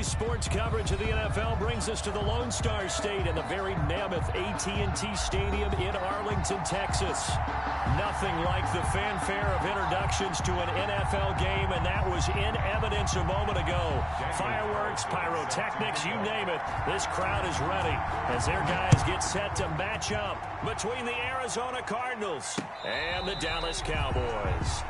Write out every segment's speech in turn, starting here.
Today's sports coverage of the NFL brings us to the Lone Star State in the very mammoth AT&T Stadium in Arlington, Texas. Nothing like the fanfare of introductions to an NFL game, and that was in evidence a moment ago. Fireworks, pyrotechnics, you name it. This crowd is ready as their guys get set to match up between the Arizona Cardinals and the Dallas Cowboys.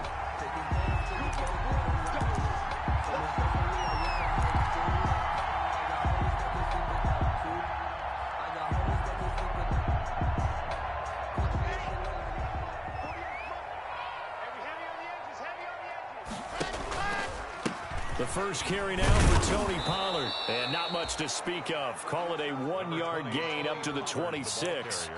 The first carry now for Tony Pollard. And not much to speak of. Call it a 1-yard gain up to the 26.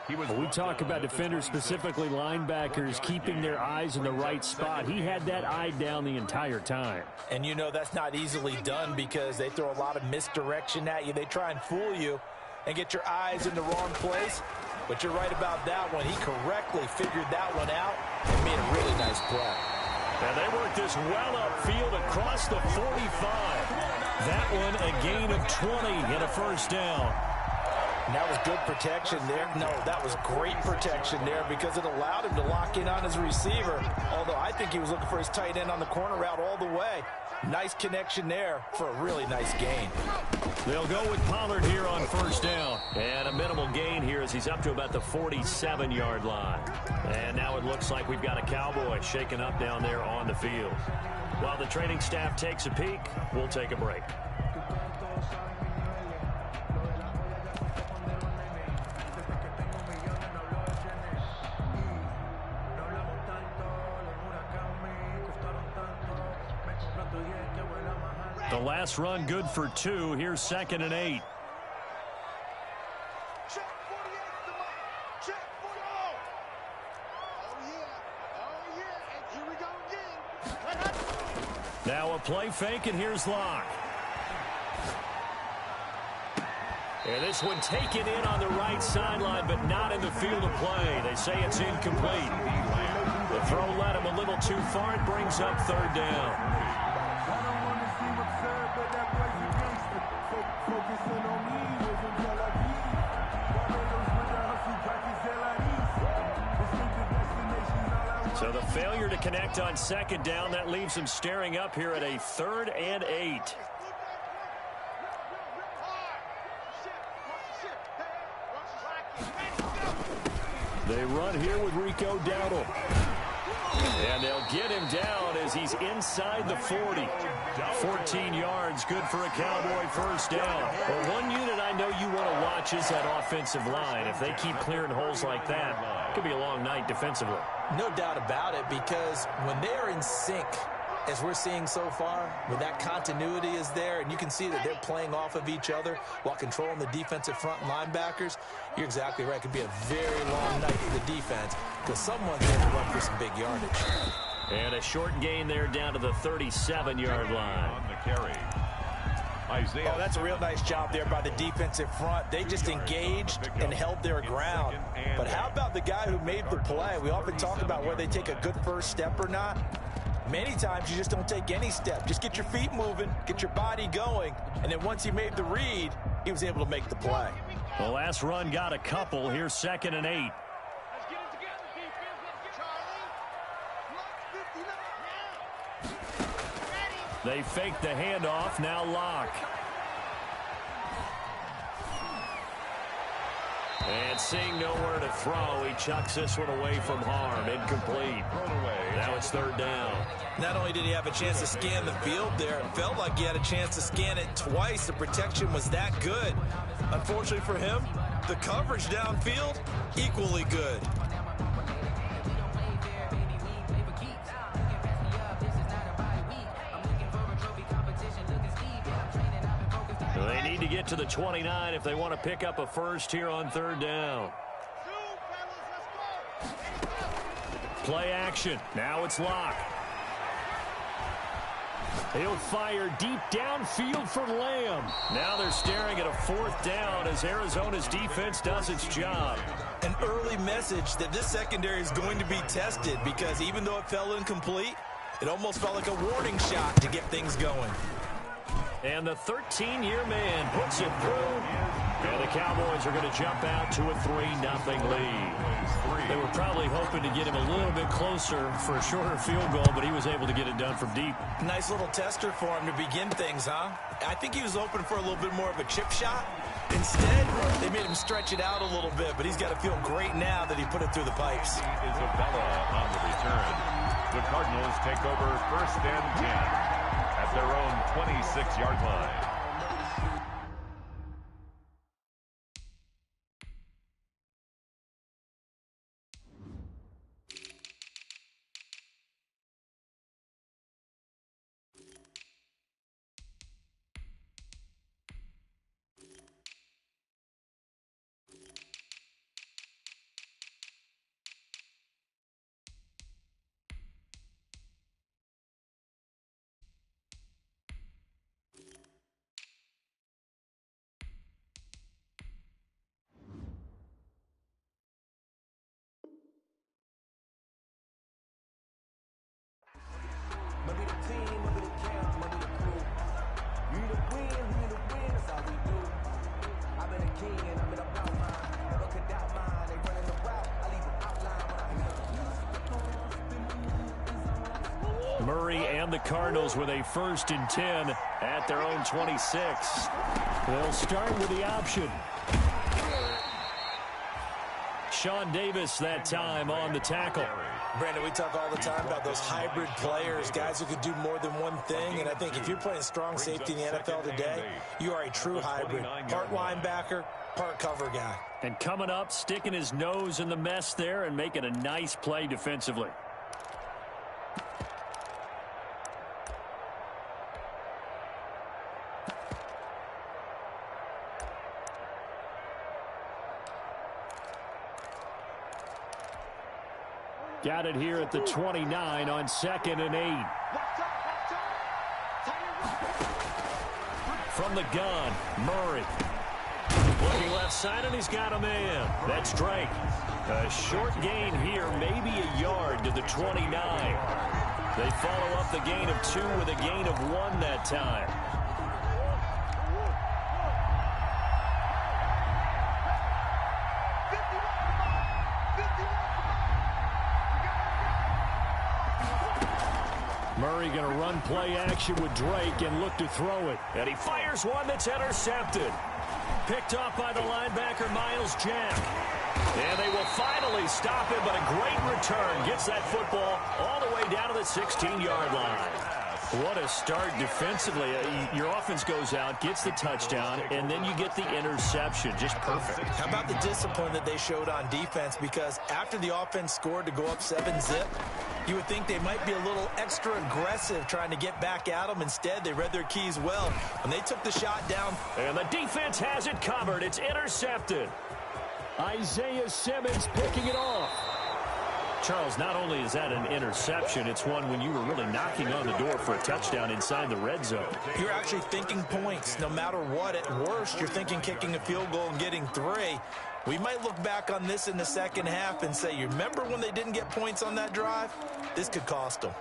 When we talk about defenders, specifically linebackers, keeping their eyes in the right spot, he had that eye down the entire time. And you know that's not easily done because they throw a lot of misdirection at you. They try and fool you and get your eyes in the wrong place. But you're right about that one. He correctly figured that one out and made a really nice play. And they work this well upfield across the 45. That one a gain of 20 and a first down. And that was good protection there. No, that was great protection there because it allowed him to lock in on his receiver. Although I think he was looking for his tight end on the corner route all the way. Nice connection there for a really nice gain. They'll go with Pollard here on first down. And a minimal gain here as he's up to about the 47-yard line. And now it looks like we've got a Cowboy shaken up down there on the field. While the training staff takes a peek, we'll take a break. The last run good for 2. Here's 2nd and 8. Now a play fake, and here's Locke. And this one taken in on the right sideline, but not in the field of play. They say it's incomplete. The throw led him a little too far. It brings up 3rd down. So the failure to connect on 2nd down, that leaves him staring up here at a 3rd and 8. They run here with Rico Dowdle. And they'll get him down as he's inside the 40. 14 yards, good for a Cowboy first down. But one unit I know you want to watch is that offensive line. If they keep clearing holes like that, it could be a long night defensively. No doubt about it, because when they're in sync, as we're seeing so far, when that continuity is there, and you can see that they're playing off of each other while controlling the defensive front linebackers, you're exactly right. It could be a very long night for the defense because someone's going to run for some big yardage. And a short gain there down to the 37-yard line. On the carry. Isaiah. Oh, that's a real nice job there by the defensive front. They just engaged and held their ground. But how about the guy who made the play? We often talk about whether they take a good first step or not. Many times you just don't take any step. Just get your feet moving, get your body going, and then once he made the read, he was able to make the play. The last run got a couple. Here's 2nd and 8. They fake the handoff. Now Locke. And seeing nowhere to throw, he chucks this one away from harm. Incomplete. Now it's 3rd down. Not only did he have a chance to scan the field there, it felt like he had a chance to scan it twice. The protection was that good. Unfortunately for him, the coverage downfield, equally good. They need to get to the 29 if they want to pick up a first here on 3rd down. Play action. Now it's Locke. He'll fire deep downfield for Lamb. Now they're staring at a 4th down as Arizona's defense does its job. An early message that this secondary is going to be tested because even though it fell incomplete, it almost felt like a warning shot to get things going. And the 13-year man puts it through. And the Cowboys are going to jump out to a 3-0 lead. They were probably hoping to get him a little bit closer for a shorter field goal, but he was able to get it done from deep. Nice little tester for him to begin things, huh? I think he was hoping for a little bit more of a chip shot. Instead, they made him stretch it out a little bit, but he's got to feel great now that he put it through the pipes. Isabella on the return. The Cardinals take over 1st and 10 at their own 26-yard line. Murray and the Cardinals with a 1st and 10 at their own 26. They'll start with the option. Sean Davis that time on the tackle. Brandon, we talk all the time about those hybrid players, guys who could do more than one thing. And I think if you're playing strong safety in the NFL today, you are a true hybrid. Part linebacker, part cover guy. And coming up, sticking his nose in the mess there and making a nice play defensively. Got it here at the 29 on 2nd and 8. From the gun, Murray. Looking left side, and he's got a man. That's Drake. A short gain here, maybe a yard to the 29. They follow up the gain of 2 with a gain of 1 that time. Murray going to run play action with Drake and look to throw it. And he fires one that's intercepted. Picked off by the linebacker, Miles Jack. And they will finally stop him, but a great return. Gets that football all the way down to the 16-yard line. What a start defensively. Your offense goes out, gets the touchdown, and then you get the interception. Just perfect. How about the discipline that they showed on defense? Because after the offense scored to go up 7-zip, you would think they might be a little extra aggressive trying to get back at them. Instead, they read their keys well, and they took the shot down. And the defense has it covered. It's intercepted. Isaiah Simmons picking it off. Charles, not only is that an interception, it's one when you were really knocking on the door for a touchdown inside the red zone. You're actually thinking points. No matter what, at worst, you're thinking kicking a field goal and getting 3. We might look back on this in the second half and say, you remember when they didn't get points on that drive? This could cost them.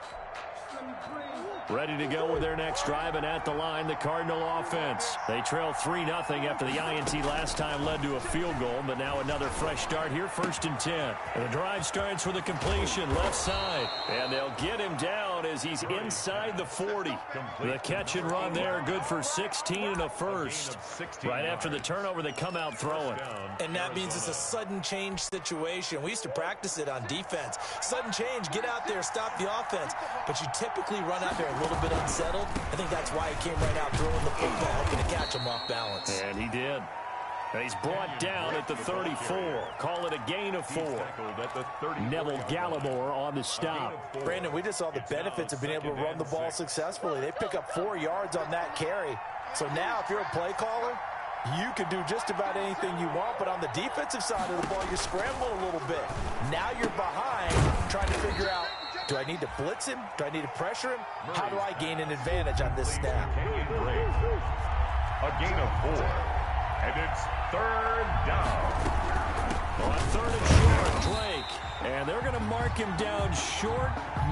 Ready to go with their next drive, and at the line, the Cardinal offense. They trail 3-0 after the INT last time led to a field goal, but now another fresh start here, 1st and 10. And the drive starts with a completion, left side. And they'll get him down as he's inside the 40. The catch and run there, good for 16 and a first. Right after the turnover, they come out throwing. And that means it's a sudden change situation. We used to practice it on defense. Sudden change, get out there, stop the offense. But you typically run out there a little bit unsettled. I think that's why he came right out throwing the football, hoping to catch him off balance. And he did. And he's brought down at the 34. Call it a gain of 4. Neville Gallimore on the stop. Brandon, we just saw the benefits of being able to run the ball successfully. They pick up 4 yards on that carry. So now if you're a play caller, you can do just about anything you want, but on the defensive side of the ball, you scramble a little bit. Now you're behind, trying to figure out, do I need to blitz him? Do I need to pressure him? How do I gain an advantage on this snap? A gain of 4, and it's 3rd down. On 3rd and short, Drake. And they're going to mark him down short,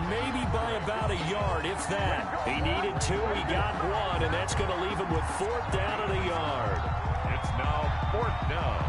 maybe by about a yard, if that. He needed 2, he got 1, and that's going to leave him with 4th down and a yard. It's now 4th down.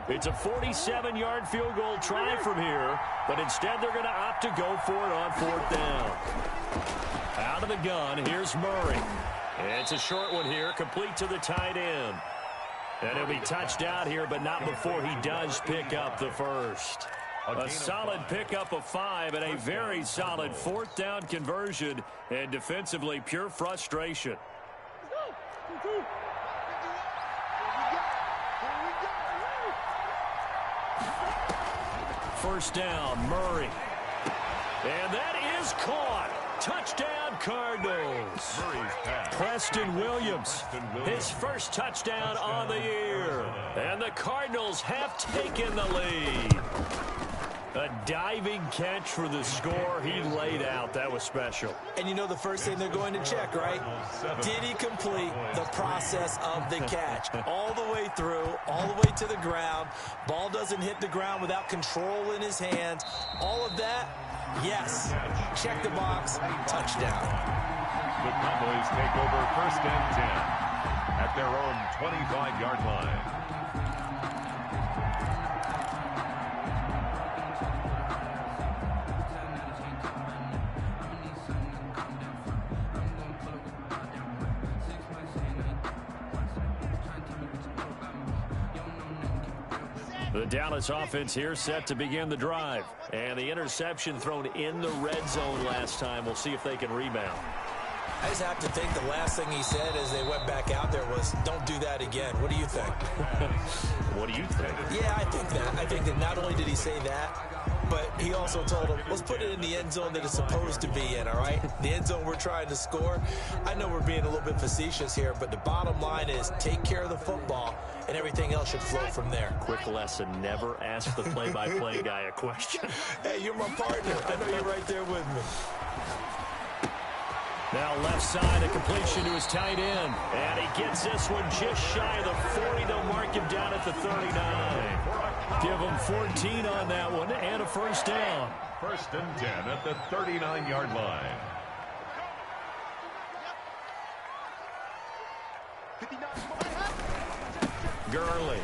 It's a 47-yard field goal try from here, but instead they're going to opt to go for it on 4th down. Out of the gun, here's Murray. It's a short one here, complete to the tight end. And he'll be touched out here, but not before he does pick up the first. A solid pickup of 5 and a very solid 4th down conversion, and defensively pure frustration. First down, Murray. And that is caught. Touchdown, Cardinals. Preston Williams, his first touchdown on the year. And the Cardinals have taken the lead. A diving catch for the score. He laid out. That was special. And you know the first thing they're going to check, right? Did he complete the process of the catch? All the way through, all the way to the ground. Ball doesn't hit the ground without control in his hands. All of that, yes. Check the box. Touchdown. The Cowboys take over 1st and 10 at their own 25-yard line. The Dallas offense here set to begin the drive. And the interception thrown in the red zone last time. We'll see if they can rebound. I just have to think the last thing he said as they went back out there was, don't do that again. What do you think? What do you think? Yeah, I think that. I think that not only did he say that, but he also told him, let's put it in the end zone that it's supposed to be in, all right? The end zone we're trying to score. I know we're being a little bit facetious here, but the bottom line is take care of the football, and everything else should flow from there. Quick lesson, never ask the play-by-play guy a question. Hey, you're my partner. I know you're right there with me. Now left side, a completion to his tight end. And he gets this one just shy of the 40. They'll mark him down at the 39. Give him 14 on that one and a first down. 1st and 10 at the 39-yard line. Gurley.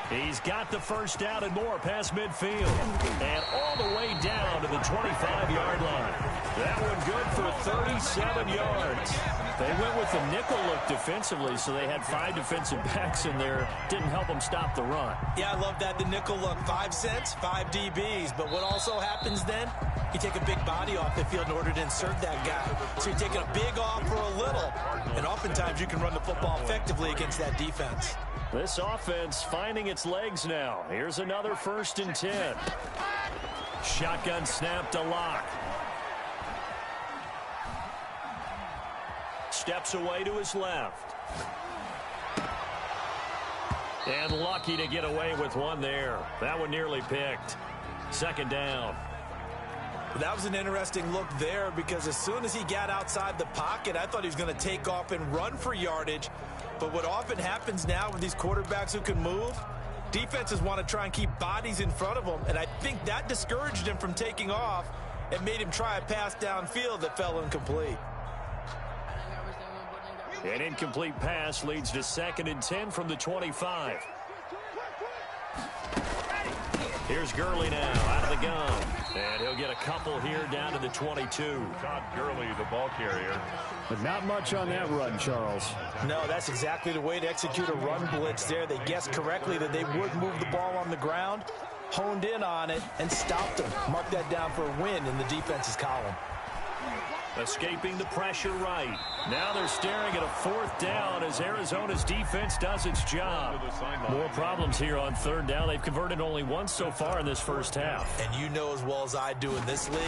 He's got the first down and more past midfield. And all the way down to the 25-yard line. That one good for 37 yards. They went with the nickel look defensively, so they had 5 defensive backs in there. Didn't help them stop the run. Yeah, I love that. The nickel look, 5 cents, 5 DBs. But what also happens then? You take a big body off the field in order to insert that guy. So you're taking a big off for a little. And oftentimes you can run the football effectively against that defense. This offense finding its legs now. Here's another 1st and 10. Shotgun snap to Locke. Steps away to his left. And lucky to get away with one there. That one nearly picked. 2nd down. That was an interesting look there because as soon as he got outside the pocket, I thought he was going to take off and run for yardage. But what often happens now with these quarterbacks who can move, defenses want to try and keep bodies in front of them. And I think that discouraged him from taking off and made him try a pass downfield that fell incomplete. An incomplete pass leads to 2nd and 10 from the 25. Here's Gurley now out of the gun. And he'll get a couple here down to the 22. Todd Gurley, the ball carrier. But not much on that run, Charles. No, that's exactly the way to execute a run blitz there. They guessed correctly that they would move the ball on the ground, honed in on it, and stopped them. Mark that down for a win in the defense's column. Escaping the pressure right. Now they're staring at a 4th down as Arizona's defense does its job. More problems here on 3rd down. They've converted only once so far in this first half. And you know as well as I do in this league,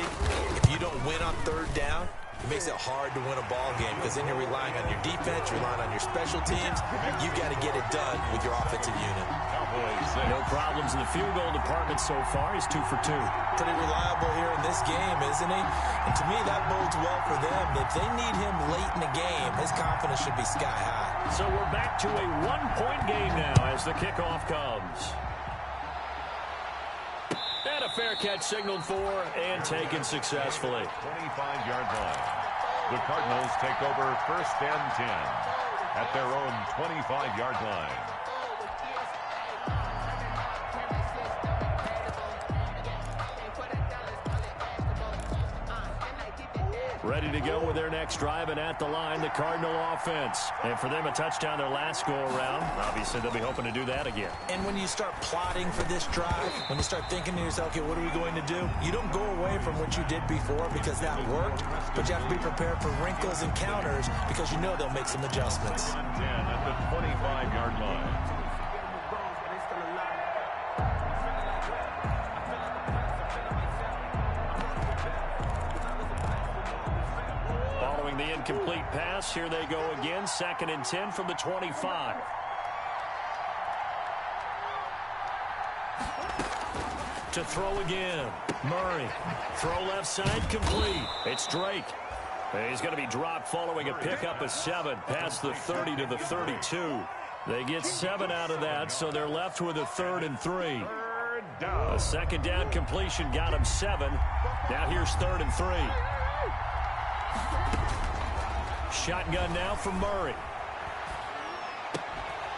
if you don't win on 3rd down, It makes it hard to win a ball game because then you're relying on your defense, relying on your special teams. You got to get it done with your offensive unit. No problems in the field goal department so far. He's 2 for 2. Pretty reliable here in this game, isn't he? And to me, that bodes well for them. If they need him late in the game, his confidence should be sky high. So we're back to a one-point game now as the kickoff comes. And a fair catch signaled for and taken successfully. 25-yard line. The Cardinals take over 1st and 10 at their own 25-yard line. Ready to go with their next drive, and at the line, the Cardinal offense. And for them, a touchdown their last go-around. Obviously, they'll be hoping to do that again. And when you start plotting for this drive, when you start thinking to yourself, okay, what are we going to do? You don't go away from what you did before because that worked, but you have to be prepared for wrinkles and counters because you know they'll make some adjustments. 10 at the 25-yard line. The incomplete pass. Here they go again. 2nd and 10 from the 25. To throw again. Murray. Throw left side complete. It's Drake. He's going to be dropped following a pickup of 7 past the 30 to the 32. They get 7 out of that, so they're left with a 3rd and 3. A 2nd down completion got him 7. Now here's 3rd and 3. Shotgun now from Murray.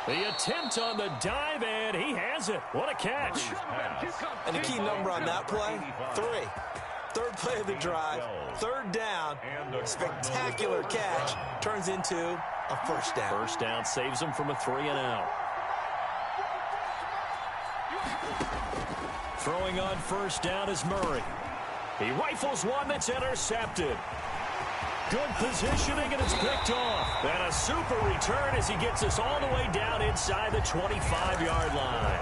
The attempt on the dive, and he has it. What a catch. And the key number on that play, 3. 3rd play of the drive, 3rd down, spectacular catch, turns into a 1st down. 1st down saves him from a 3-and-out. Throwing on 1st down is Murray. He rifles one that's intercepted. Good positioning, and it's picked off. And a super return as he gets us all the way down inside the 25-yard line.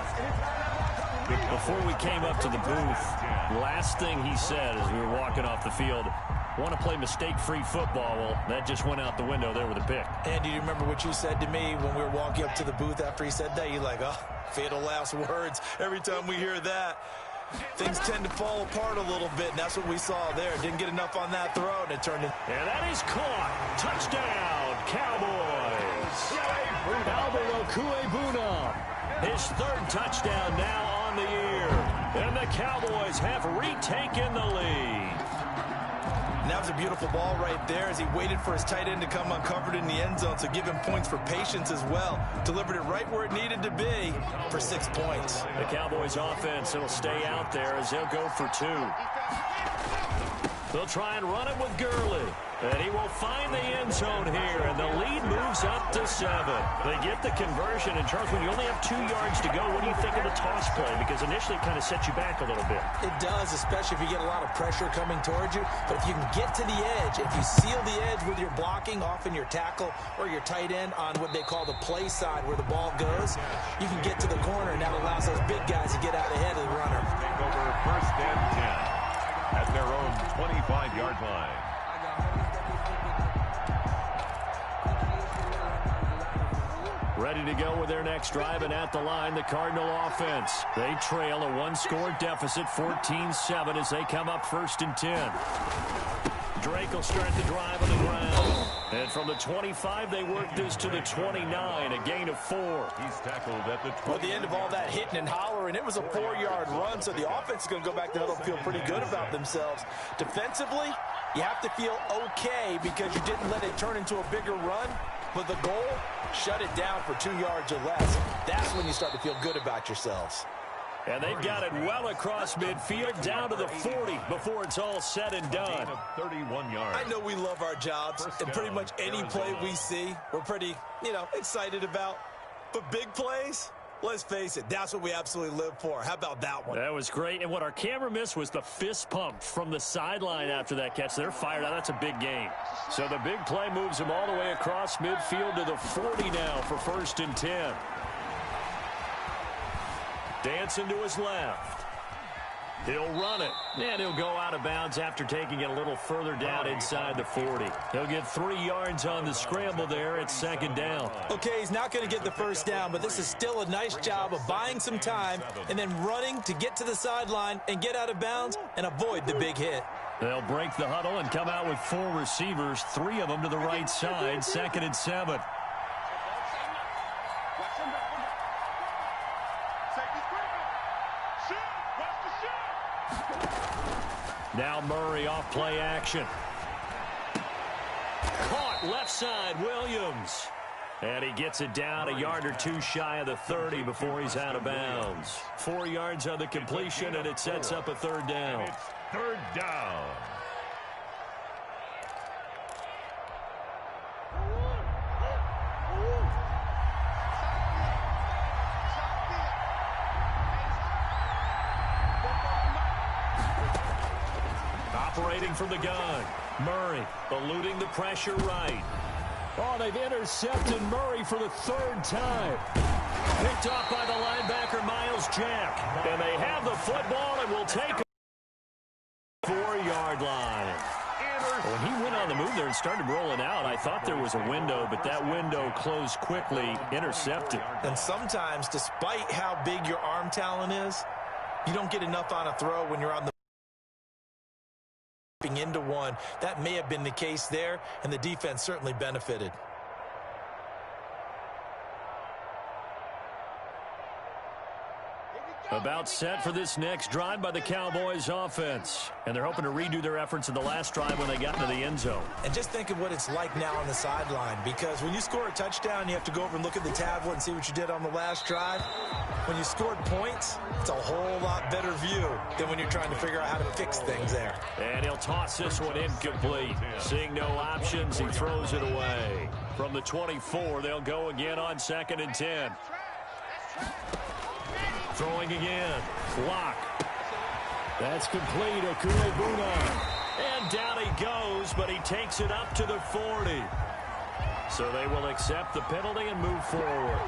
Before we came up to the booth, last thing he said as we were walking off the field, want to play mistake-free football. Well, that just went out the window there with a pick. And do you remember what you said to me when we were walking up to the booth after he said that? You're like, oh, fatal last words. Every time we hear that, things tend to fall apart a little bit, and that's what we saw there. Didn't get enough on that throw, and it turned in. And that is caught. Touchdown, Cowboys. Albert Okuebuna, his 3rd touchdown now on the year. And the Cowboys have retaken the lead. And that was a beautiful ball right there as he waited for his tight end to come uncovered in the end zone, so give him points for patience as well. Delivered it right where it needed to be for 6 points. The Cowboys offense will stay out there as they'll go for 2. They'll try and run it with Gurley. And he will find the end zone here, and the lead moves up to 7. They get the conversion, and Charles, when you only have 2 yards to go, what do you think of the toss play? Because initially it kind of sets you back a little bit. It does, especially if you get a lot of pressure coming towards you. But if you can get to the edge, if you seal the edge with your blocking, often your tackle or your tight end on what they call the play side where the ball goes, you can get to the corner, and that allows those big guys to get out ahead of the runner. Take over 1st and 10 at their own 25-yard line. Ready to go with their next drive, and at the line, the Cardinal offense. They trail a 1-score deficit, 14-7, as they come up 1st and 10. Drake will start the drive on the ground. And from the 25, they work this to the 29, a gain of 4. He's tackled at the 20. At the end of all that hitting and hollering, it was a 4-yard run, so the offense is going to go back to huddle and feel pretty good about themselves. Defensively, you have to feel okay because you didn't let it turn into a bigger run. But the goal, shut it down for 2 yards or less. That's when you start to feel good about yourselves. And they've got it well across midfield, down to the 40 before it's all said and done. 31 yards. I know we love our jobs, and pretty much any play we see, we're pretty, excited about. But big plays, let's face it, that's what we absolutely live for. How about that one? That was great. And what our camera missed was the fist pump from the sideline after that catch. They're fired out. That's a big gain. So the big play moves them all the way across midfield to the 40 now for 1st and 10. Dancing to his left. He'll run it, and he'll go out of bounds after taking it a little further down inside the 40. He'll get 3 yards on the scramble there at second down. Okay, he's not going to get the first down, but this is still a nice job of buying some time and then running to get to the sideline and get out of bounds and avoid the big hit. They'll break the huddle and come out with 4 receivers, 3 of them to the right side, 2nd and 7. Now Murray off play action. Caught left side, Williams. And he gets it down a yard or 2 shy of the 30 before he's out of bounds. 4 yards on the completion, and it sets up a 3rd down. It's 3rd down. Operating from the gun. Murray eluding the pressure right. Oh, they've intercepted Murray for the 3rd time. Picked off by the linebacker, Miles Jack. And they have the football and will take a 4-yard line. When he went on the move there and started rolling out, I thought there was a window, but that window closed quickly, intercepted. And sometimes, despite how big your arm talent is, you don't get enough on a throw when you're on the into one. That may have been the case there, and the defense certainly benefited. About set for this next drive by the Cowboys offense. And they're hoping to redo their efforts in the last drive when they got into the end zone. And just think of what it's like now on the sideline, because when you score a touchdown, you have to go over and look at the tablet and see what you did on the last drive. When you scored points, it's a whole lot better view than when you're trying to figure out how to fix things there. And he'll toss this one incomplete. Seeing no options, he throws it away. From the 24, they'll go again on 2nd and 10. Throwing again. Lock. That's complete. Okwuegbunam. And down he goes, but he takes it up to the 40. So they will accept the penalty and move forward.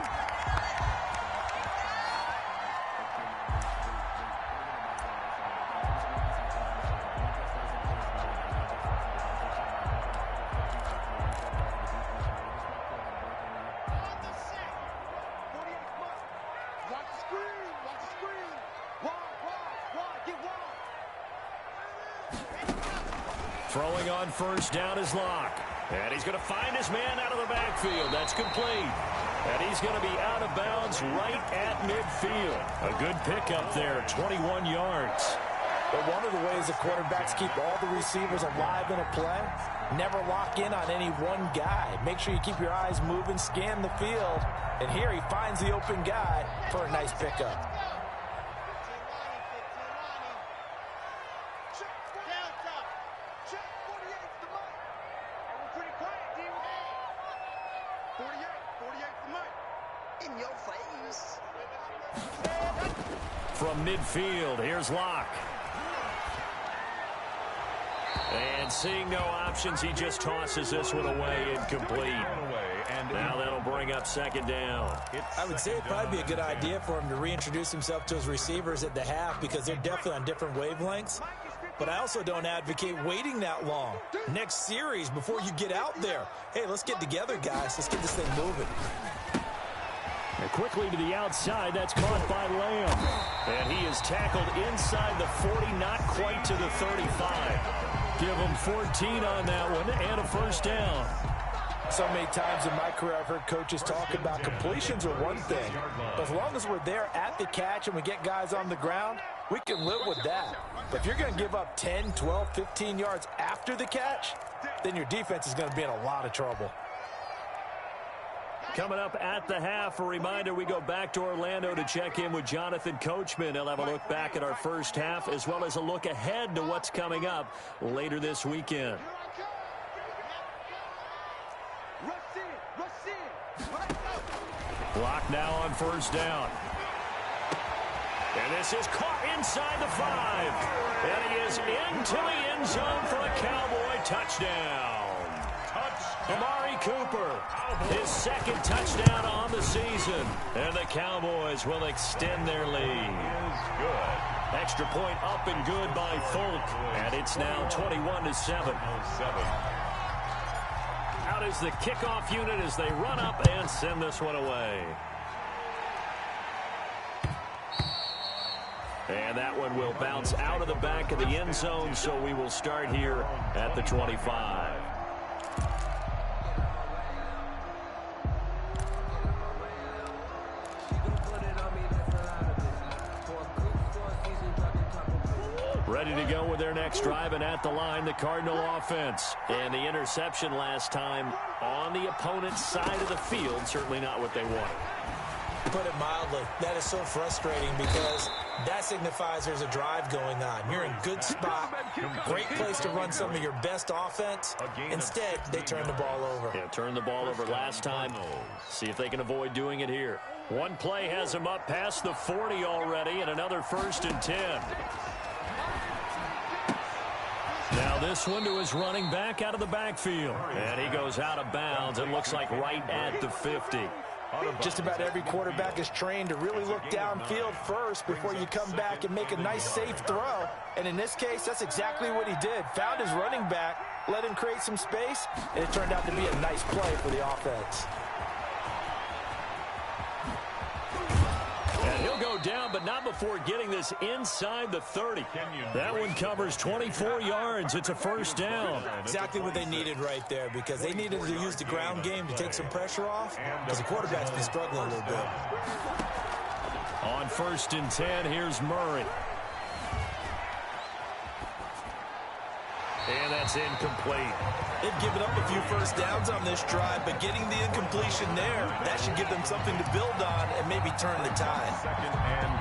Throwing on 1st down is Locke. And he's going to find his man out of the backfield. That's complete. And he's going to be out of bounds right at midfield. A good pickup there, 21 yards. But one of the ways the quarterbacks keep all the receivers alive in a play, never lock in on any one guy. Make sure you keep your eyes moving, scan the field. And here he finds the open guy for a nice pickup. From midfield, here's Locke. And seeing no options, he just tosses this one away incomplete. Now that'll bring up 2nd down. I would say it'd probably be a good idea for him to reintroduce himself to his receivers at the half, because they're definitely on different wavelengths. But I also don't advocate waiting that long. Next series, before you get out there. Hey, let's get together, guys. Let's get this thing moving. And quickly to the outside, that's caught by Lamb. And he is tackled inside the 40, not quite to the 35. Give him 14 on that one and a 1st down. So many times in my career I've heard coaches talk about completions are one thing, but as long as we're there at the catch and we get guys on the ground, we can live with that. But if you're going to give up 10, 12, 15 yards after the catch, then your defense is going to be in a lot of trouble. Coming up at the half, a reminder, we go back to Orlando to check in with Jonathan Coachman. He'll have a look back at our first half as well as a look ahead to what's coming up later this weekend. Block now on 1st down. And this is caught inside the 5. And he is into the end zone for a Cowboy touchdown. Amari Cooper, his second touchdown on the season. And the Cowboys will extend their lead. Good. Extra point up and good by Folk. And it's now 21-7. Out is the kickoff unit as they run up and send this one away. And that one will bounce out of the back of the end zone, so we will start here at the 25. Ready to go with their next drive, and at the line, the Cardinal offense. And the interception last time on the opponent's side of the field, certainly not what they wanted. To put it mildly, that is so frustrating because that signifies there's a drive going on. You're in good spot, great place to run some of your best offense. Instead, they turn the ball over. Yeah, turned the ball over last time. See if they can avoid doing it here. One play has them up past the 40 already, and another 1st and 10. Now this one to his running back out of the backfield. And he goes out of bounds. It looks like right at the 50. Just about every quarterback is trained to really look downfield first before you come back and make a nice, safe throw. And in this case, that's exactly what he did. Found his running back, let him create some space, and it turned out to be a nice play for the offense. And he'll go down, but not before getting this inside the 30. That one covers 24 yards. It's a 1st down. Exactly what they needed right there, because they needed to use the ground game to take some pressure off, because the quarterback's been struggling a little bit. On 1st and 10, here's Murray. And that's incomplete. They've given up a few 1st downs on this drive, but getting the incompletion there, that should give them something to build on and maybe turn the tide. 2nd and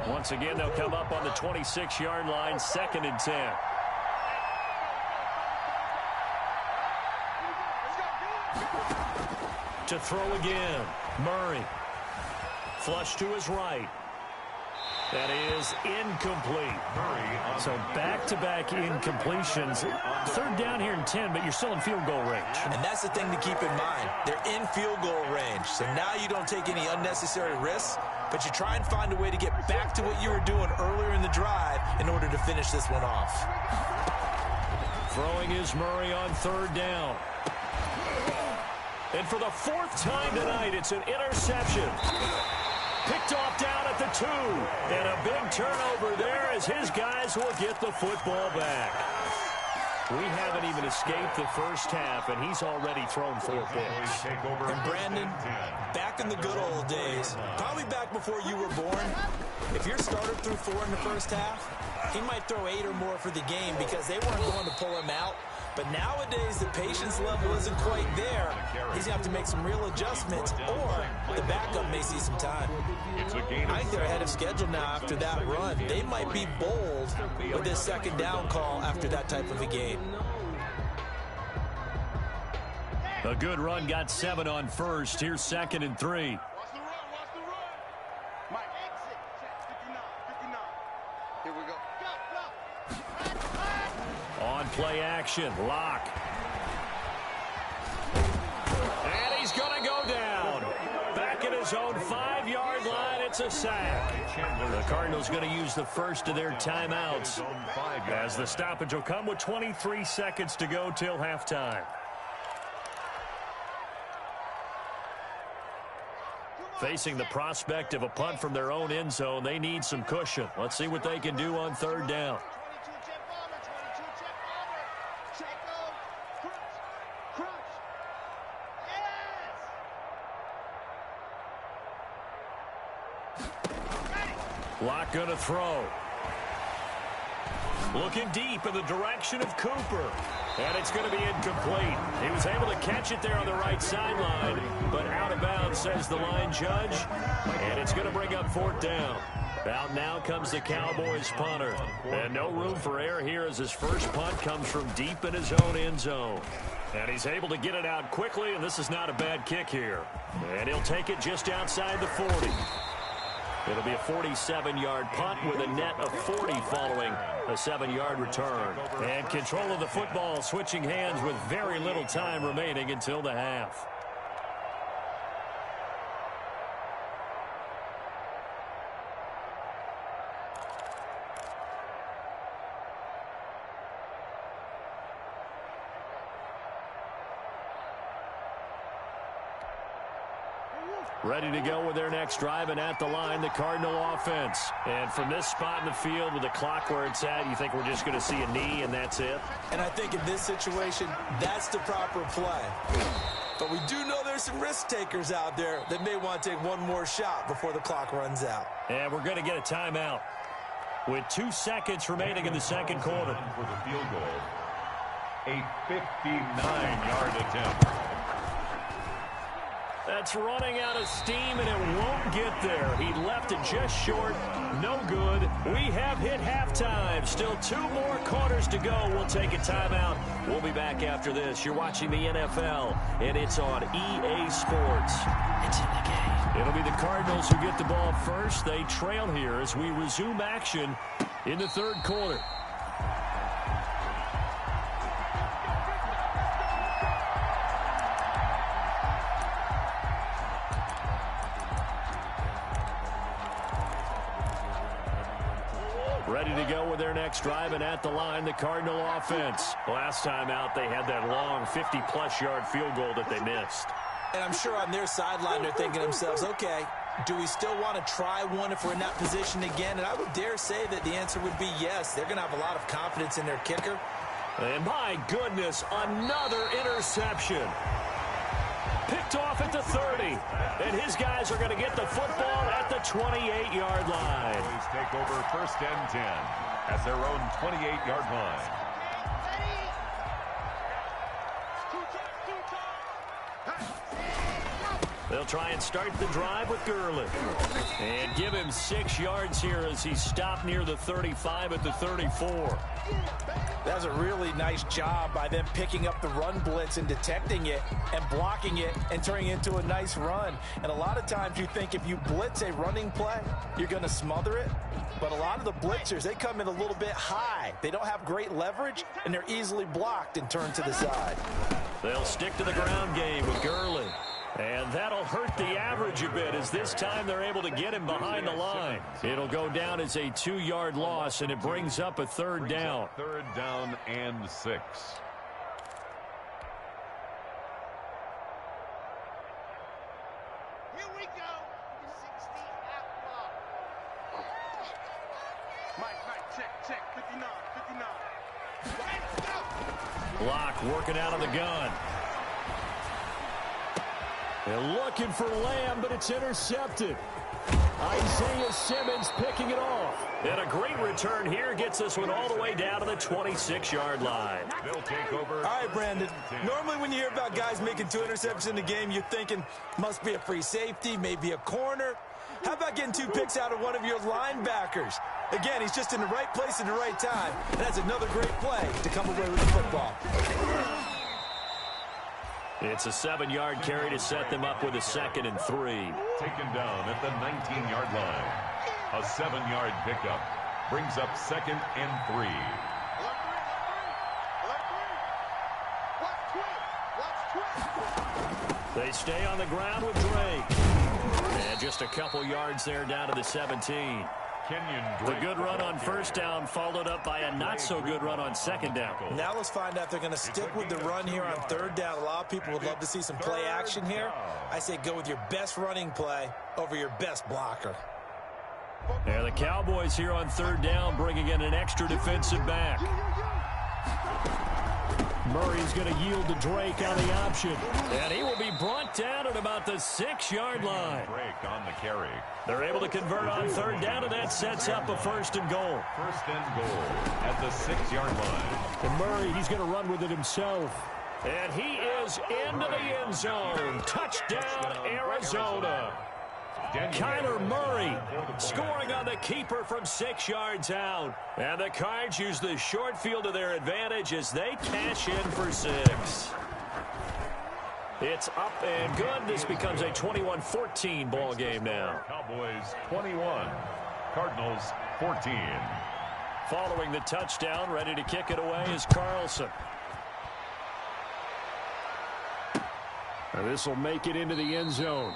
10. Once again, they'll come up on the 26-yard line, 2nd and 10. To throw again, Murray. Flush to his right. That is incomplete. So back-to-back incompletions. 3rd down here in 10, but you're still in field goal range. And that's the thing to keep in mind. They're in field goal range. So now you don't take any unnecessary risks, but you try and find a way to get back to what you were doing earlier in the drive in order to finish this one off. Throwing is Murray on 3rd down. And for the 4th time tonight, it's an interception. Picked off down at the 2. And a big turnover there as his guys will get the football back. We haven't even escaped the first half, and he's already thrown 4 picks. And Brandon, back in the good old days, probably back before you were born, if your starter threw 4 in the first half, he might throw 8 or more for the game because they weren't going to pull him out. But nowadays, the patience level isn't quite there. He's going to have to make some real adjustments, or the backup may see some time. I think they're ahead of schedule now after that run. They might be bold with this 2nd down call after that type of a game. A good run, got 7 on 1st. Here's 2nd and 3. Play action, Locke. And he's going to go down. Back at his own 5-yard line, it's a sack. The Cardinals going to use the first of their timeouts as the stoppage will come with 23 seconds to go till halftime. Facing the prospect of a punt from their own end zone, they need some cushion. Let's see what they can do on 3rd down. Locke going to throw. Looking deep in the direction of Cooper. And it's going to be incomplete. He was able to catch it there on the right sideline, but out of bounds, says the line judge. And it's going to bring up 4th down. Out now comes the Cowboys punter. And no room for error here as his first punt comes from deep in his own end zone. And he's able to get it out quickly, and this is not a bad kick here. And he'll take it just outside the 40. It'll be a 47-yard punt with a net of 40 following a 7-yard return. And control of the football switching hands with very little time remaining until the half. Ready to go with their next drive, and at the line, the Cardinal offense. And from this spot in the field with the clock where it's at, you think we're just going to see a knee and that's it? And I think in this situation, that's the proper play. But we do know there's some risk takers out there that may want to take one more shot before the clock runs out. And we're going to get a timeout with 2 seconds remaining in the second quarter. For the field goal, a 59-yard attempt. That's running out of steam, and it won't get there. He left it just short. No good. We have hit halftime. Still 2 more quarters to go. We'll take a timeout. We'll be back after this. You're watching the NFL, and it's on EA Sports. It's in the game. It'll be the Cardinals who get the ball first. They trail here as we resume action in the third quarter. Ready to go with their next drive, and at the line, the Cardinal offense. Last time out, they had that long 50-plus yard field goal that they missed. And I'm sure on their sideline, they're thinking to themselves, okay, do we still want to try one if we're in that position again? And I would dare say that the answer would be yes. They're going to have a lot of confidence in their kicker. And my goodness, another interception. Picked off at the 30. And his guys are going to get the football at the 28-yard line. Please take over first and 10 at their own 28-yard line. They'll try and start the drive with Gurley. And give him 6 yards here as he stopped near the 35 at the 34. That was a really nice job by them picking up the run blitz and detecting it and blocking it and turning it into a nice run. And a lot of times you think if you blitz a running play, you're going to smother it. But a lot of the blitzers, they come in a little bit high. They don't have great leverage, and they're easily blocked and turned to the side. They'll stick to the ground game with Gurley. And that'll hurt the average a bit as this time they're able to get him behind the line. It'll go down as a 2-yard loss, and it brings up a third down. Third down and 6. Here we go. 60 out block. Mike, check. 59. Let's go. Block working out of the gun. They're looking for Lamb, but it's intercepted. Isaiah Simmons picking it off. And a great return here gets this one all the way down to the 26-yard line. They'll take over. All right, Brandon. Normally when you hear about guys making 2 interceptions in the game, you're thinking must be a free safety, maybe a corner. How about getting 2 picks out of one of your linebackers? Again, he's just in the right place at the right time. And that's another great play to come away with the football. It's a 7-yard carry to set them up with a 2nd and 3. Taken down at the 19-yard line. A 7-yard pickup brings up 2nd and 3. They stay on the ground with Drake. And just a couple yards there down to the 17. The good run on first down followed up by a not-so-good run on second down. Now let's find out if they're going to stick with the run here on third down. A lot of people would love to see some play action here. I say go with your best running play over your best blocker. Yeah, the Cowboys here on third down bringing in an extra defensive back. Murray's going to yield to Drake on the option. And he will be brought down at about the 6-yard line. Drake on the carry. They're able to convert on third down, and that sets up a 1st and goal. 1st and goal at the 6-yard line. And Murray, he's going to run with it himself. And he is into the end zone. Touchdown, Arizona. Kyler Murray scoring on the keeper from 6 yards out. And the Cards use the short field to their advantage as they cash in for 6. It's up and good. This becomes a 21-14 ball game now. Cowboys 21, Cardinals 14. Following the touchdown, ready to kick it away is Carlson. This will make it into the end zone.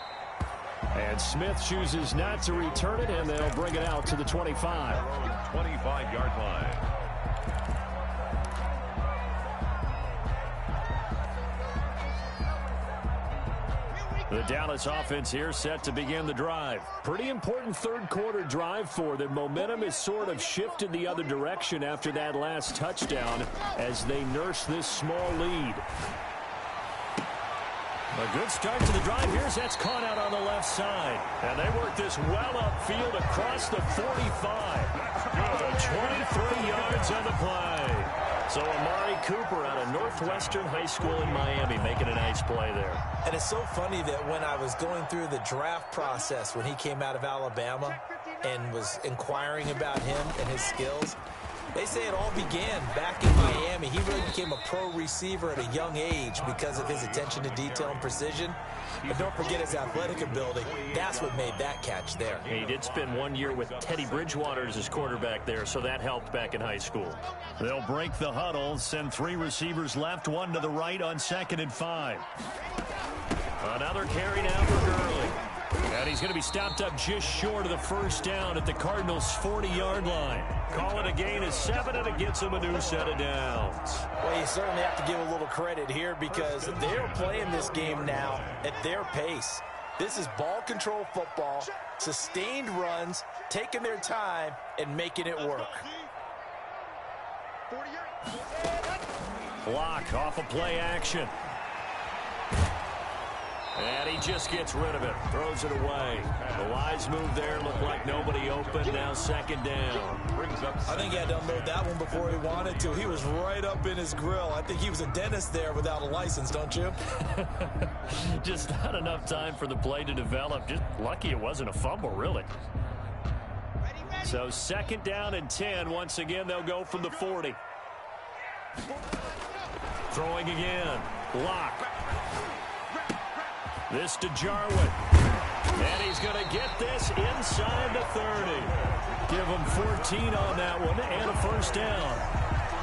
And Smith chooses not to return it, and they'll bring it out to the 25. 25-yard line. The Dallas offense here set to begin the drive. Pretty important third-quarter drive for them. Momentum has sort of shifted the other direction after that last touchdown as they nurse this small lead. A good start to the drive. Here's that's caught out on the left side. And they work this well upfield across the 45. Good. 23 yards on the play. So Amari Cooper out of Northwestern High School in Miami making a nice play there. And it's so funny that when I was going through the draft process when he came out of Alabama and was inquiring about him and his skills, they say it all began back in Miami. He really became a pro receiver at a young age because of his attention to detail and precision. But don't forget his athletic ability. That's what made that catch there. He did spend 1 year with Teddy Bridgewater as his quarterback there, so that helped back in high school. They'll break the huddle, send 3 receivers left, 1 to the right on 2nd and 5. Another carry now for Gurley. And he's going to be stopped up just short of the first down at the Cardinals' 40-yard line. Call it a gain of 7, and it gets him a new set of downs. Well, you certainly have to give a little credit here because they're playing this game now at their pace. This is ball control football, sustained runs, taking their time, and making it work. Block off of play action. And he just gets rid of it, throws it away. The wise move there, looked like nobody open, now 2nd down. I think he had to unload that one before he wanted to. He was right up in his grill. I think he was a dentist there without a license, don't you? Just not enough time for the play to develop. Just lucky it wasn't a fumble, really. So 2nd down and 10. Once again, they'll go from the 40. Throwing again. Lock. This to Jarwin. And he's going to get this inside the 30. Give him 14 on that one and a first down.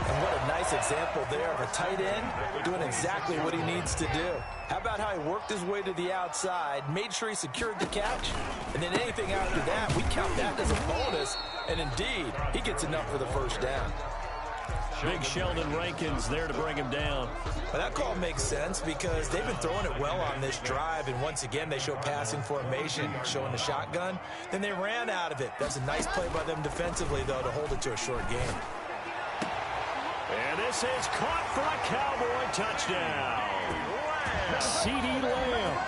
And what a nice example there of a tight end doing exactly what he needs to do. How about how he worked his way to the outside, made sure he secured the catch, and then anything after that, we count that as a bonus. And indeed, he gets enough for the first down. Big Sheldon Rankins there to bring him down. Well, that call makes sense because they've been throwing it well on this drive, and once again they show passing formation, showing the shotgun. Then they ran out of it. That's a nice play by them defensively, though, to hold it to a short game. And this is caught for a Cowboy touchdown. CeeDee Lamb,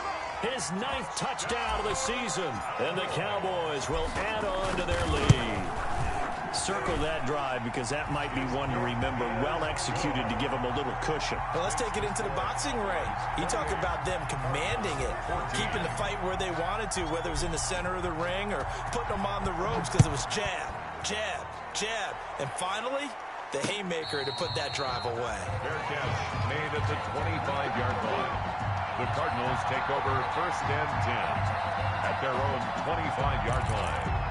his 9th touchdown of the season. And the Cowboys will add on to their lead. Circle that drive because that might be one to remember. Well executed to give them a little cushion. Well, let's take it into the boxing ring. You talk about them commanding it, keeping the fight where they wanted to, whether it was in the center of the ring or putting them on the ropes because it was jab, jab, jab. And finally, the haymaker to put that drive away. Fair catch made at the 25-yard line. The Cardinals take over 1st and 10 at their own 25-yard line.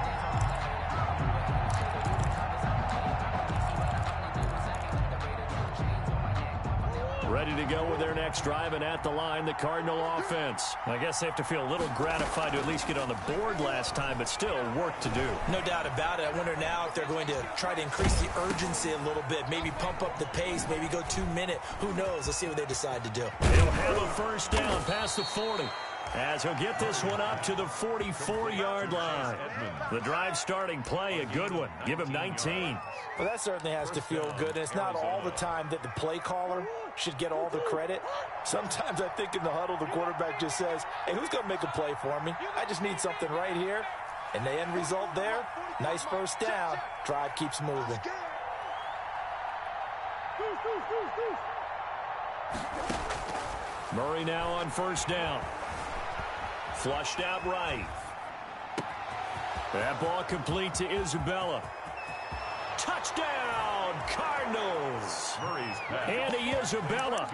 Ready to go with their next drive, and at the line, the Cardinal offense. I guess they have to feel a little gratified to at least get on the board last time, but still work to do. No doubt about it. I wonder now if they're going to try to increase the urgency a little bit, maybe pump up the pace, maybe go 2-minute. Who knows? Let's see what they decide to do. He'll have a first down past the 40. As he'll get this one up to the 44-yard line. The drive starting play, a good one. Give him 19. Well, that certainly has to feel good. And it's not all the time that the play caller should get all the credit. Sometimes I think in the huddle, the quarterback just says, hey, who's going to make a play for me? I just need something right here. And the end result there, nice first down. Drive keeps moving. Murray now on first down. Flushed out right. That ball complete to Isabella. Touchdown, Cardinals. Andy Isabella,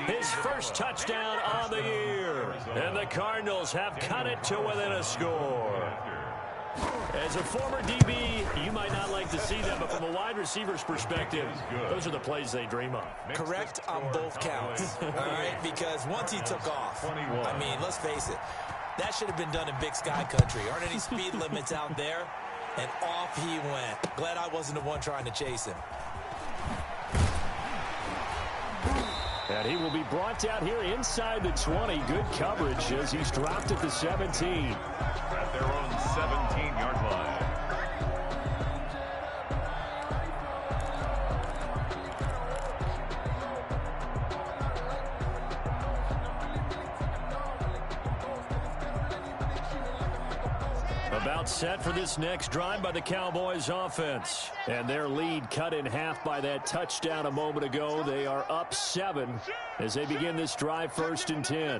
his first touchdown on the year. And the Cardinals have cut it to within a score. As a former DB, you might not like to see that, but from a wide receiver's perspective, those are the plays they dream of. Correct on both counts, all right? Because once he took off, I mean, let's face it, that should have been done in Big Sky country. Aren't any speed limits out there? And off he went. Glad I wasn't the one trying to chase him. And he will be brought down here inside the 20. Good coverage as he's dropped at the 17. At their own 17-yard line. About set for this next drive by the Cowboys offense. And their lead cut in half by that touchdown a moment ago. They are up 7 as they begin this drive 1st and 10. Hey,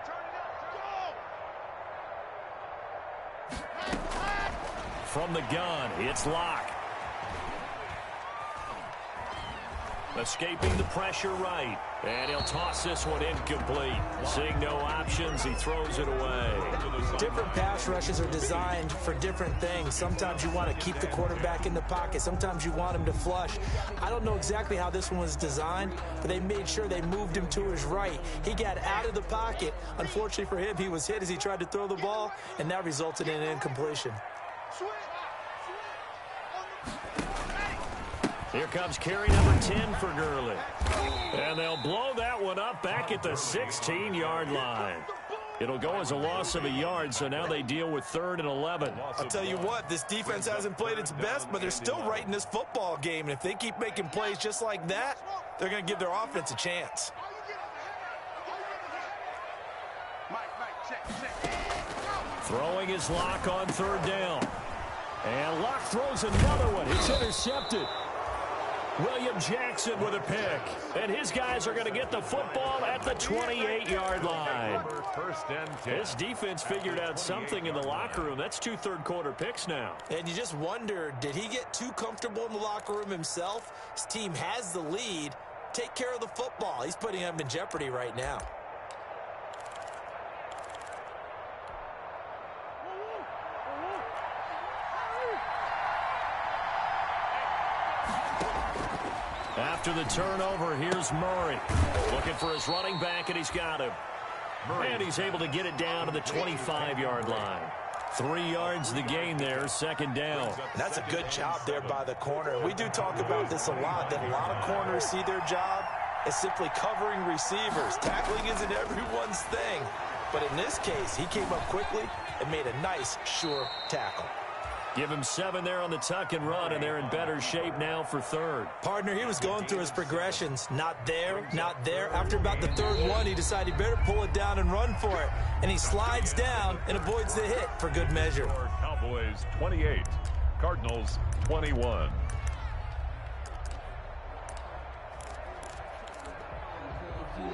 turn it up. Go. From the gun, it's Locke. Escaping the pressure right. And he'll toss this one incomplete. Seeing no options, he throws it away. Different pass rushes are designed for different things. Sometimes you want to keep the quarterback in the pocket. Sometimes you want him to flush. I don't know exactly how this one was designed, but they made sure they moved him to his right. He got out of the pocket. Unfortunately for him, he was hit as he tried to throw the ball, and that resulted in an incompletion. Here comes carry number 10 for Gurley. And they'll blow that one up back at the 16-yard line. It'll go as a loss of a yard, so now they deal with 3rd and 11. I'll tell you what, this defense hasn't played its best, but they're still right in this football game. And if they keep making plays just like that, they're going to give their offense a chance. Throwing his Locke on 3rd down. And Locke throws another one. It's intercepted. William Jackson with a pick. And his guys are going to get the football at the 28-yard line. This defense figured out something in the locker room. That's 2 third-quarter picks now. And you just wonder, did he get too comfortable in the locker room himself? His team has the lead. Take care of the football. He's putting them in jeopardy right now. After the turnover, here's Murray. Looking for his running back, and he's got him. And he's able to get it down to the 25-yard line. 3 yards the gain there, 2nd down. That's a good job there by the corner. We do talk about this a lot, that a lot of corners see their job as simply covering receivers. Tackling isn't everyone's thing. But in this case, he came up quickly and made a nice, sure tackle. Give him 7 there on the tuck and run, and they're in better shape now for 3rd. Partner, he was going through his progressions. Not there, not there. After about the 3rd one, he decided he better pull it down and run for it. And he slides down and avoids the hit for good measure. Cowboys 28, Cardinals 21.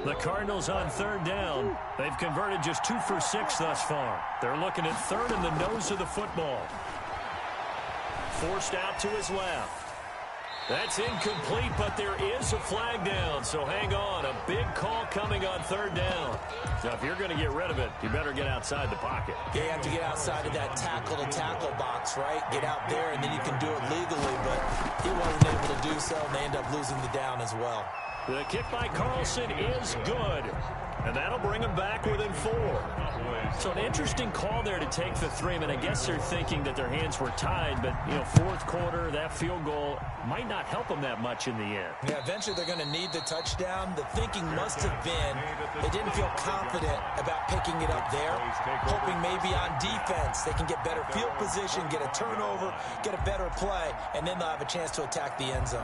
The Cardinals on 3rd down. They've converted just 2 for 6 thus far. They're looking at 3rd in the nose of the football. Forced out to his left. That's incomplete, but there is a flag down, so hang on. A big call coming on 3rd down. Now, if you're going to get rid of it, you better get outside the pocket. Yeah, you have to get outside of that tackle-to-tackle box, right? Get out there, and then you can do it legally, but he wasn't able to do so, and they end up losing the down as well. The kick by Carlson is good, and that'll bring him back within 4. So an interesting call there to take the 3. I mean, I guess they're thinking that their hands were tied, but, you know, 4th quarter, that field goal might not help them that much in the end. Yeah, eventually they're going to need the touchdown. The thinking must have been they didn't feel confident about picking it up there, hoping maybe on defense they can get better field position, get a turnover, get a better play, and then they'll have a chance to attack the end zone.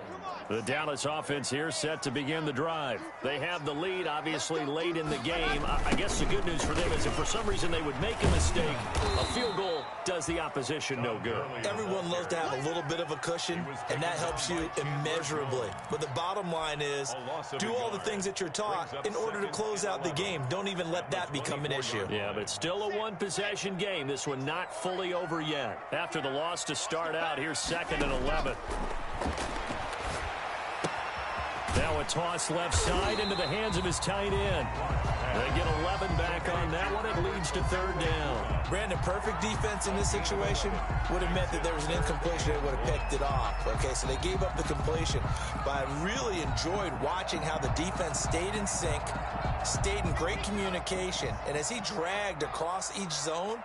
Come on. The Dallas offense here set to begin the drive. They have the lead, obviously, late in the game. I guess the good news for them is if for some reason they would make a mistake, a field goal does the opposition no good. Everyone loves to have a little bit of a cushion, and that helps you immeasurably. But the bottom line is, do all the things that you're taught in order to close out the game. Don't even let that become an issue. Yeah, but it's still a one-possession game. This one not fully over yet. After the loss to start out, here's 2nd and 11. Now a toss left side into the hands of his tight end. They get 11 back on that one. It leads to 3rd down. Brandon, perfect defense in this situation would have meant that there was an incompletion. They would have picked it off. Okay, so they gave up the completion. But I really enjoyed watching how the defense stayed in sync, stayed in great communication. And as he dragged across each zone,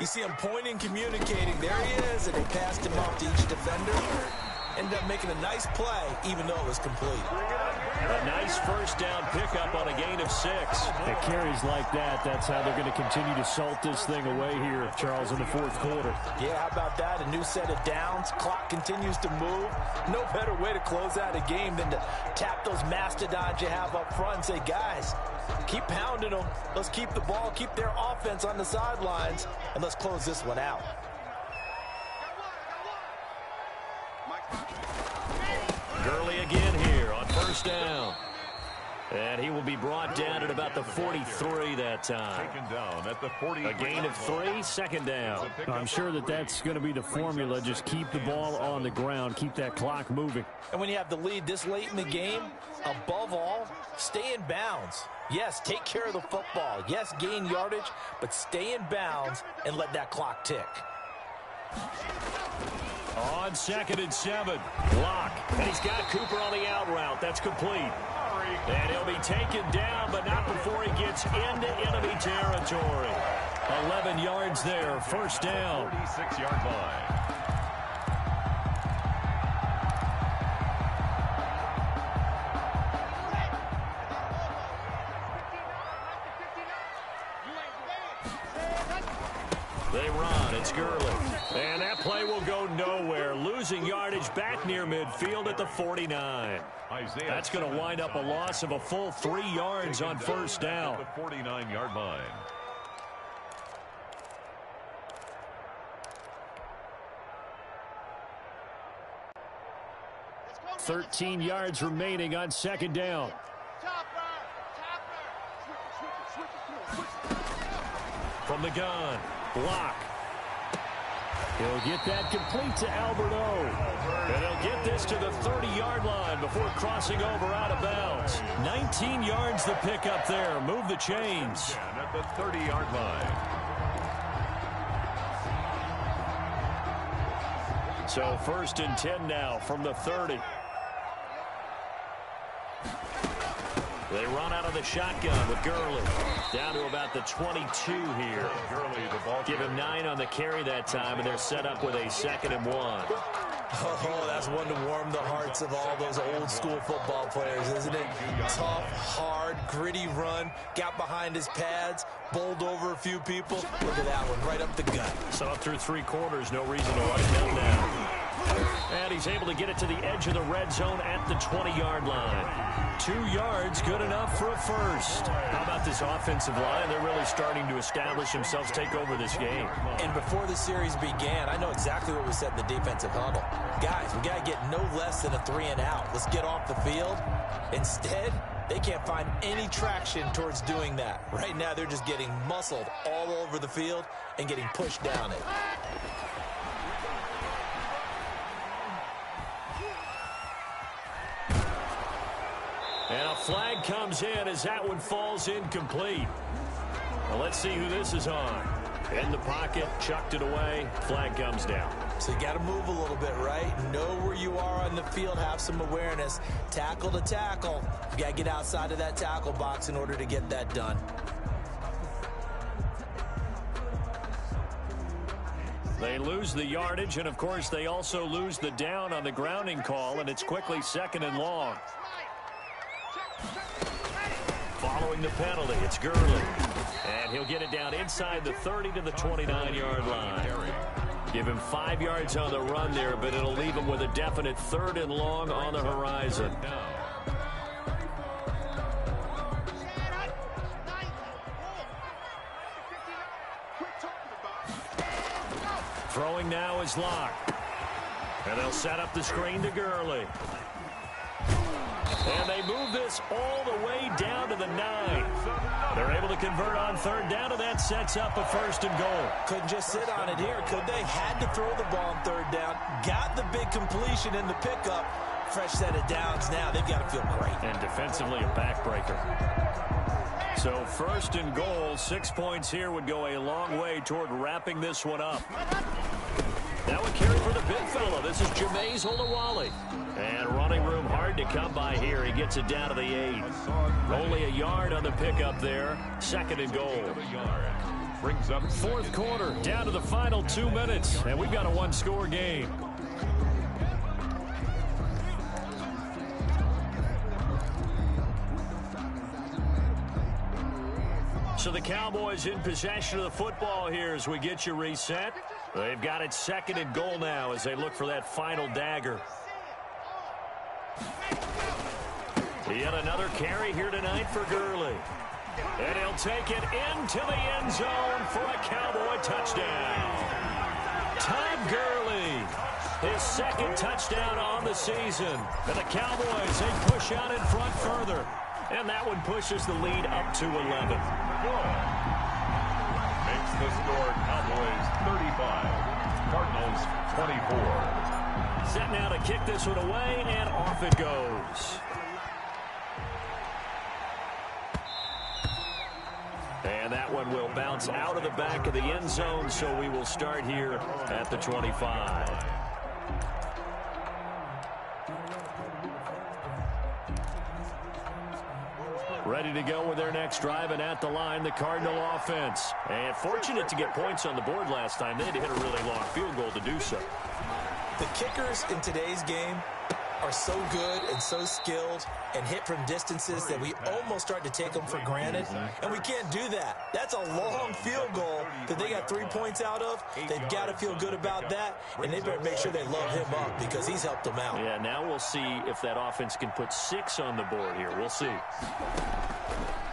you see him pointing, communicating. There he is, and they passed him off to each defender. Ended up making a nice play, even though it was complete. A nice 1st down pickup on a gain of 6. At carries like that, that's how they're going to continue to salt this thing away here, Charles, in the 4th quarter. Yeah, how about that? A new set of downs. Clock continues to move. No better way to close out a game than to tap those mastodons you have up front and say, guys, keep pounding them. Let's keep the ball, keep their offense on the sidelines, and let's close this one out. Gurley again here on 1st down. And he will be brought down at about the 43 that time. Taken down at the 40. A gain of 3, 2nd down. I'm sure that's going to be the formula. Just keep the ball on the ground. Keep that clock moving. And when you have the lead this late in the game, above all, stay in bounds. Yes, take care of the football. Yes, gain yardage, but stay in bounds and let that clock tick. On 2nd and 7, Locke. And he's got Cooper on the out route. That's complete. And he'll be taken down, but not before he gets into enemy territory. 11 yards there, 1st down. 46-yard line. They run. It's Gurley. And that play will go nowhere. Losing yardage back near midfield at the 49. That's going to wind up a loss of a full 3 yards on 1st down. The 49-yard line. 13 yards remaining on 2nd down. From the gun, Block. He'll get that complete to Albert O. And he'll get this to the 30-yard line before crossing over out of bounds. 19 yards the pickup there. Move the chains. And at the 30-yard line. So 1st and 10 now from the 30. They run out of the shotgun with Gurley. Down to about the 22 here. Gurley, the ball. Give him 9 on the carry that time, and they're set up with a 2nd and 1. Oh, that's one to warm the hearts of all those old school football players, isn't it? Tough, hard, gritty run. Got behind his pads, bowled over a few people. Look at that one, right up the gut. Saw through 3 quarters, no reason to write him down. And he's able to get it to the edge of the red zone at the 20-yard line. 2 yards, good enough for a first. How about this offensive line? They're really starting to establish themselves, take over this game. And before the series began, I know exactly what we said in the defensive huddle. Guys, we got to get no less than a 3 and out. Let's get off the field. Instead, they can't find any traction towards doing that. Right now, they're just getting muscled all over the field and getting pushed down it. And a flag comes in as that one falls incomplete. Well, let's see who this is on. In the pocket, chucked it away, flag comes down. So you got to move a little bit, right? Know where you are on the field, have some awareness. Tackle to tackle. You got to get outside of that tackle box in order to get that done. They lose the yardage, and of course they also lose the down on the grounding call, and it's quickly 2nd and long. Following the penalty, it's Gurley. And he'll get it down inside the 30 to the 29-yard line. Give him 5 yards on the run there, but it'll leave him with a definite 3rd and long on the horizon. Throwing now is Locke. And they'll set up the screen to Gurley. And they move this all the way down to the 9. They're able to convert on 3rd down, and that sets up a 1st and goal. Couldn't just sit on it here, could they? Had to throw the ball on 3rd down. Got the big completion in the pickup. Fresh set of downs now. They've got to feel great. And defensively a backbreaker. So 1st and goal, 6 points here would go a long way toward wrapping this one up. Now a carry for the big fella. This is Jameis Olawale. And running room hard to come by here. He gets it down to the 8. Only a yard on the pickup there. 2nd and goal. Brings up 4th quarter, down to the final 2 minutes. And we've got a 1-score game. So the Cowboys in possession of the football here as we get you reset. They've got it 2nd and goal now as they look for that final dagger. Yet another carry here tonight for Gurley. And he'll take it into the end zone for a Cowboy touchdown. Todd Gurley, his 2nd touchdown on the season. And the Cowboys, they push out in front further. And that one pushes the lead up to 11. Makes the score Cowboys 35, Cardinals 24. Set now to kick this one away, and off it goes. And that one will bounce out of the back of the end zone, so we will start here at the 25. Ready to go with their next drive, and at the line, the Cardinal offense. And fortunate to get points on the board last time. They had to hit a really long field goal to do so. The kickers in today's game are so good and so skilled and hit from distances that we almost start to take them for granted, and we can't do that. That's a long field goal that they got 3 points out of. They've got to feel good about that, and they better make sure they load him up because he's helped them out. Yeah, now we'll see if that offense can put 6 on the board here. We'll see.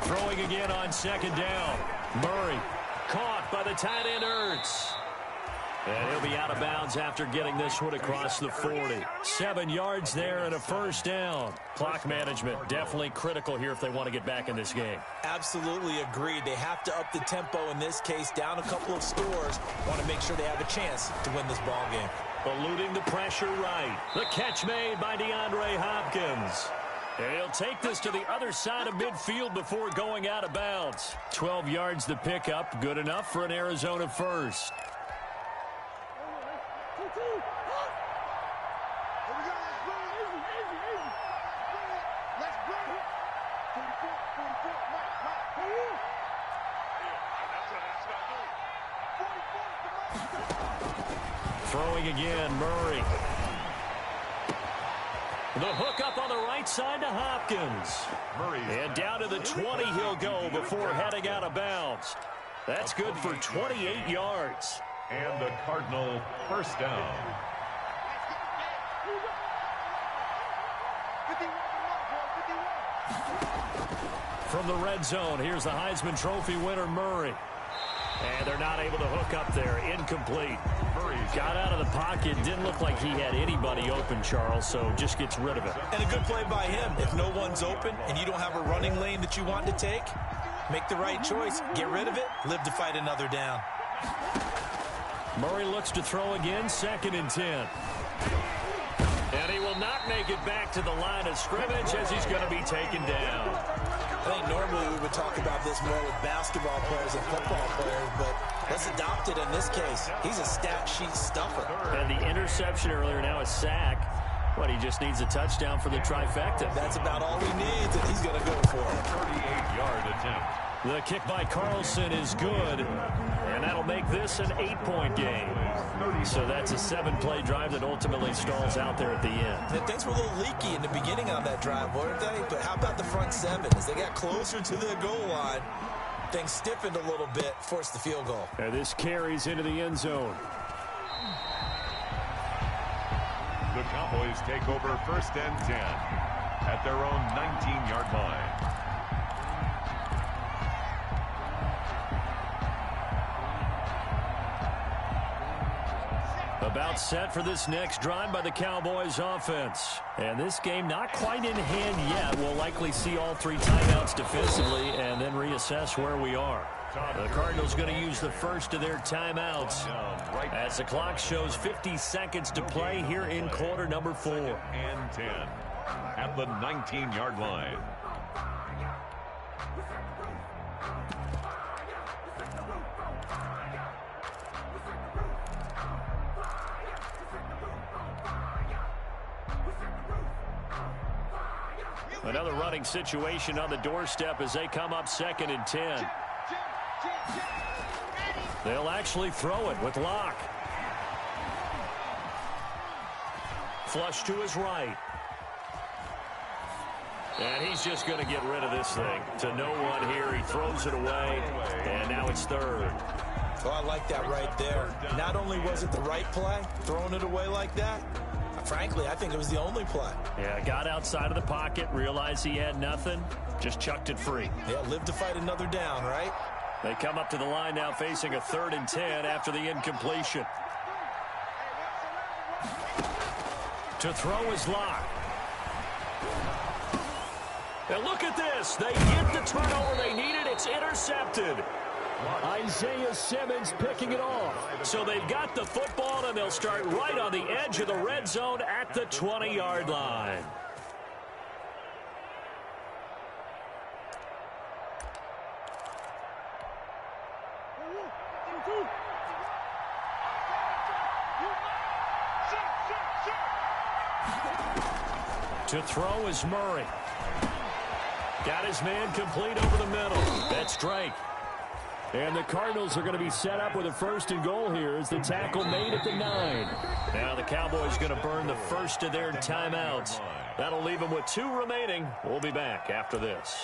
Throwing again on 2nd down. Murray caught by the tight end Ertz. And he'll be out of bounds after getting this one across the 40. 7 yards there and a 1st down. Clock management definitely critical here if they want to get back in this game. Absolutely agreed. They have to up the tempo in this case, down a couple of scores. Want to make sure they have a chance to win this ball game. Eluding the pressure right. The catch made by DeAndre Hopkins. And he'll take this to the other side of midfield before going out of bounds. 12 yards to pick up. Good enough for an Arizona 1st. Throwing again, Murray. The hook up on the right side to Hopkins. And down to the 20 he'll go before heading out of bounds. That's good for 28 yards. And the Cardinal 1st down. From the red zone, here's the Heisman Trophy winner, Murray. And they're not able to hook up there. Incomplete. Got out of the pocket. Didn't look like he had anybody open, Charles, so just gets rid of it. And a good play by him. If no one's open and you don't have a running lane that you want to take, make the right choice. Get rid of it. Live to fight another down. Murray looks to throw again. 2nd and 10. And he will not make it back to the line of scrimmage as he's going to be taken down. I think normally we would talk about this more with basketball players and football players, but let's adopt it in this case. He's a stat sheet stuffer. And the interception earlier, now a sack. What, he just needs a touchdown for the trifecta. That's about all he needs, and he's going to go for it. 38-yard attempt. The kick by Carlson is good, and that'll make this an 8-point game. So that's a 7-play drive that ultimately stalls out there at the end. And things were a little leaky in the beginning on that drive, weren't they? But how about the front 7? As they got closer to the goal line, things stiffened a little bit, forced the field goal. And this carries into the end zone. Cowboys take over 1st and 10 at their own 19-yard line. About set for this next drive by the Cowboys offense. And this game not quite in hand yet. We'll likely see all 3 timeouts defensively and then reassess where we are. The Cardinals going to use the first of their timeouts as the clock shows 50 seconds to play here in quarter number 4. And 10 at the 19-yard line. Another running situation on the doorstep as they come up 2nd and 10. They'll actually throw it with Locke. Flush to his right. And he's just going to get rid of this thing. To no one here. He throws it away. And now it's 3rd. Oh, I like that right there. Not only was it the right play, throwing it away like that, frankly, I think it was the only play. Yeah, got outside of the pocket, realized he had nothing, just chucked it free. Yeah, live to fight another down, right? They come up to the line now facing a 3rd and 10 after the incompletion. To throw is Locke. And look at this. They get the turnover they needed. It's intercepted. Isaiah Simmons picking it off. So they've got the football, and they'll start right on the edge of the red zone at the 20-yard line. To throw is Murray. Got his man complete over the middle. That's Drake. And the Cardinals are going to be set up with a 1st and goal here as the tackle made at the 9. Now the Cowboys going to burn the first of their timeouts. That'll leave them with 2 remaining. We'll be back after this.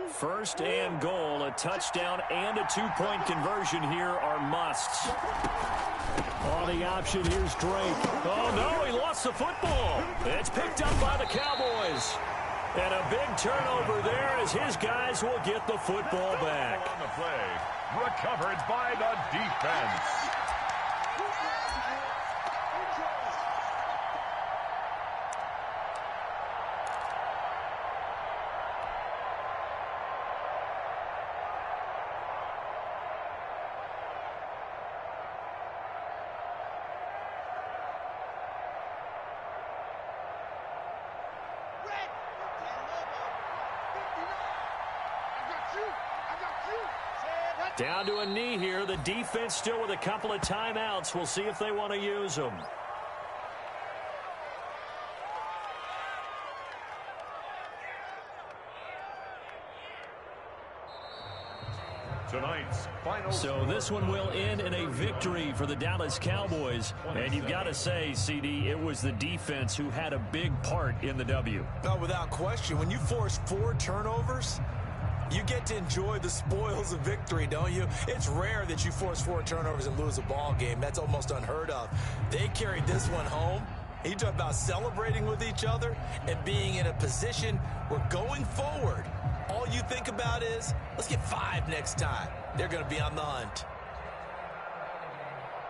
First and goal, a touchdown and a 2-point conversion here are musts. On the option, here's Drake. Oh, no, he lost the football. It's picked up by the Cowboys. And a big turnover there as his guys will get the football back. On the play, recovered by the defense. Down to a knee here. The defense still with a couple of timeouts. We'll see if they want to use them. Tonight's final. So this one will end in a victory for the Dallas Cowboys. And you've got to say, CD, it was the defense who had a big part in the W. No, without question. When you force 4 turnovers, you get to enjoy the spoils of victory, don't you? It's rare that you force 4 turnovers and lose a ball game. That's almost unheard of. They carried this one home. You talk about celebrating with each other and being in a position where going forward, all you think about is, let's get 5 next time. They're going to be on the hunt.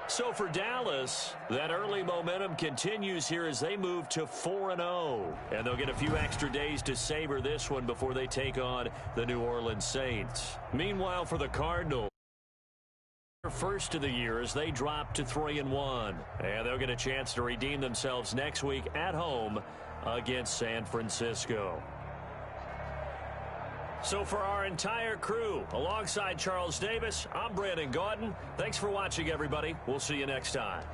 So for Dallas, that early momentum continues here as they move to 4-0. And they'll get a few extra days to savor this one before they take on the New Orleans Saints. Meanwhile, for the Cardinals, first of the year as they drop to 3-1. And they'll get a chance to redeem themselves next week at home against San Francisco. So for our entire crew, alongside Charles Davis, I'm Brandon Gaudin. Thanks for watching, everybody. We'll see you next time.